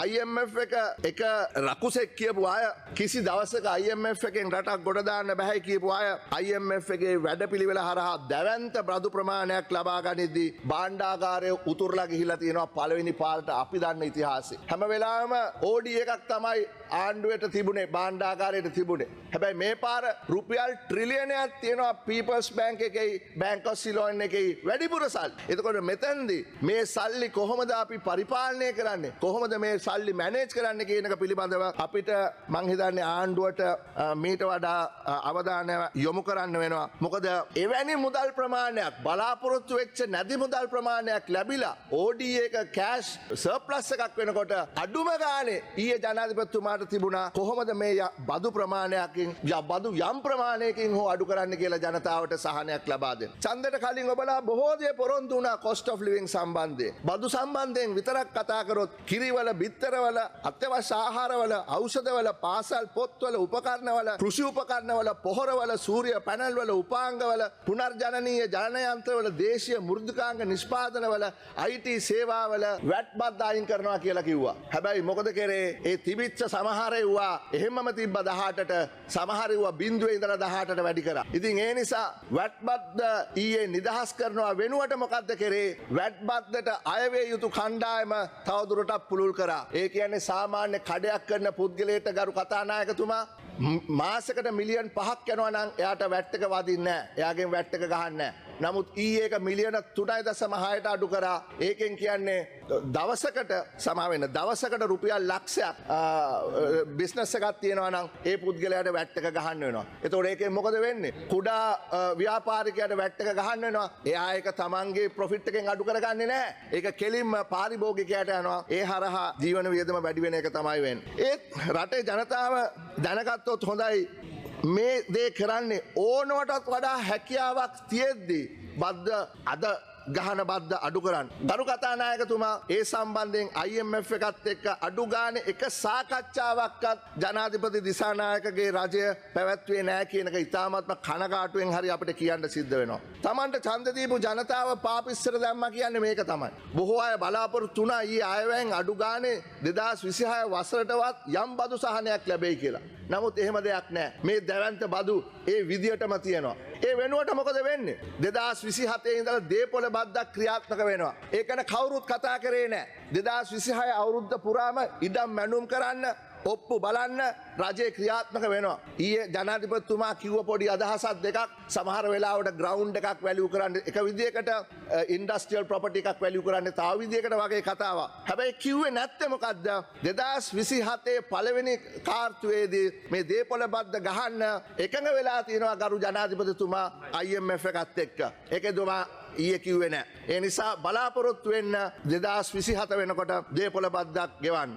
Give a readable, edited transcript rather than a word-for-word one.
IMF එක රකුසෙක් කියපු අය කිසි දවසක IMF එකෙන් රටක් ගොඩ දාන්න බෑ කියපු අය IMF එකේ වැඩපිළිවෙල හරහා දැවැන්ත බදු ප්‍රමාණයක් ලබා ගනිද්දී භාණ්ඩාගාරය උතුරලා ගිහිලා තියෙනවා පළවෙනි පාරට අපි දන්න ඉතිහාසෙ. හැම වෙලාවෙම OD එකක් තමයි ආණ්ඩුවට තිබුණේ භාණ්ඩාගාරයට තිබුණේ. හැබැයි මේ පාර රුපියල් ට්‍රිලියනයක් තියෙනවා පීපල්ස් බැංක් එකේ බැංක් ඔෆ් සිලෝන් එකේ වැඩිපුර සල්ලි. එතකොට මෙතනදී මේ සල්ලි කොහොමද අපි පරිපාලනය කරන්නේ? කොහොමද මේ සල්ලි මැනේජ් කරන්නේ කියන එක පිළිබඳව අපිට මං හිතන්නේ ආණ්ඩුවට මීට වඩා අවධානය යොමු කරන්න වෙනවා. මොකද එවැනි මුදල් ප්‍රමාණයක් බලාපොරොත්තු වෙච්ච නැති මුදල් ප්‍රමාණයක් ලැබිලා OD එක කෑෂ් සර්ප්ලස් එකක් වෙනකොට අඩුම ගානේ ඊයේ ජනාධිපතිතුමාට තිබුණා කොහොමද මේ බදු ප්‍රමාණයකින් බදු යම් ප්‍රමාණයකින් හෝ අඩු කරන්න කියලා ජනතාවට සහනයක් ලබා දෙන්න. ඡන්දයට කලින් ඔබලා බොහෝ දේ පොරොන්දු වුණා cost of living සම්බන්ධයෙන්. බදු සම්බන්ධයෙන් විතරක් කතා කරොත් කිරිවල බිත්තරවල අත්‍යවශ්‍ය ආහාරවල ඖෂධවල පාසල් පොත්වල උපකරණවල කෘෂි උපකරණවල පොහොරවල සූර්ය පැනල්වල උපාංගවල පුනර්ජනනීය ජනයන්ත්‍රවල දේශීය මෘදුකාංග නිෂ්පාදනවල IT සේවාවල වැට් බද්ද අයින් කරනවා කියලා කිව්වා. හැබැයි මොකද කරේ? ඒ තිබිච්ච සමහර ඒවා එහෙමම තිබ්බ 18ට සමහර ඒවා බිඳුවේ ඉඳලා 18ට වැඩි කරා. ඉතින් ඒ නිසා වැට් බද්ද ඊයේ නිදහස් කරනවා වෙනුවට මොකද්ද කරේ? වැට් බද්දට අයවේ යුතු කණ්ඩායම තවදුරටත් පුළුල් කරා. ඒ කියන්නේ සාමාන්‍ය කඩයක් කරන පුද්ගලයාට ගරු කතානායකතුමා මාසකට මිලියන් 5ක් යනවා නම් එයාට වැට් එක වදින්නේ නැහැ. එයාගෙන් වැට් එක ගහන්නේ නැහැ. නමුත් ඊයේ එක මිලියන 3.6ට අඩු කරා. ඒකෙන් කියන්නේ දවසකට සමා වෙන දවසකට රුපියල් ලක්ෂයක් බිස්නස් එකක් තියෙනවා නම් ඒ පුද්ගලයාට වැට් එක ගහන්න වෙනවා. එතකොට ඒකෙන් මොකද වෙන්නේ? කුඩා ව්‍යාපාරිකයාට වැට් එක ගහන්න වෙනවා. එයා ඒක තමන්ගේ ප්‍රොෆිට් එකෙන් අඩු කරගන්නේ නැහැ. ඒක කෙලින්ම පාරිභෝගිකයාට යනවා. ඒ හරහා ජීවන වියදම වැඩි වෙන එක තමයි වෙන්නේ. ඒත් රටේ ජනතාව දැනගත්තොත් හොඳයි මේ දේ කරන්නේ ඕනවටත් වඩා හැකියාවක් තියෙද්දී බද්ද අද ගහන බද්ද අඩු කරන්න. ගරු කතානායකතුමා ඒ සම්බන්ධයෙන් IMF එකත් එක්ක අඩු ගානේ එක සාකච්ඡාවක්වත් ජනාධිපති දිසානායකගේ රජය පැවැත්වුවේ නැහැ කියන එක ඉතාමත්ම කනගාටුවෙන් හරි අපිට කියන්න සිද්ධ වෙනවා. Tamanට ඡන්ද දීපු ජනතාව පාපිස්සර දැම්මා කියන්නේ මේක තමයි. බොහෝ අය බලාපොරොත්තු වුණා ඊයේ අයවැයෙන් අඩු ගානේ 2026 වසරටවත් යම් බදු සහනයක් ලැබෙයි කියලා. නමුත් එහෙම දෙයක් නැහැ. මේ දැවැන්ත බදු ඒ විදියටම තියෙනවා. ඒ වෙනුවට මොකද වෙන්නේ? 2027 ඉඳලා දේපොළ බද්දක් ක්‍රියාත්මක වෙනවා. ඒකන කවුරුත් කතා කරේ නැහැ. 2026 අවුරුද්ද පුරාම ඉඩම් මැනුම් කරන්න ඔප්පු බලන්න රජයේ ක්‍රියාත්මක වෙනවා. ඊයේ ජනාධිපතිතුමා කිව්ව පොඩි අදහසක් දෙකක් සමහර වෙලාවට ග්‍රවුන්ඩ් එකක් වැලියු කරන්න එක විදියකට ඉන්ඩස්ට්‍රියල් ප්‍රොපර්ටි එකක් වැලියු කරන්න තව විදියකට වගේ කතාවක්. හැබැයි කිව්වේ නැත්තේ මොකද්ද? 2027 පළවෙනි කාර්තුවේදී මේ දේපොළ බද්ද ගහන්න එකඟ වෙලා තියෙනවා ගරු ජනාධිපතිතුමා IMF එකත් එක්ක. ඒකෙදුමා ඊයේ කිව්වේ නැහැ. ඒ නිසා බලාපොරොත්තු වෙන්න 2027 වෙනකොට දේපොළ බද්දක් ගෙවන්න.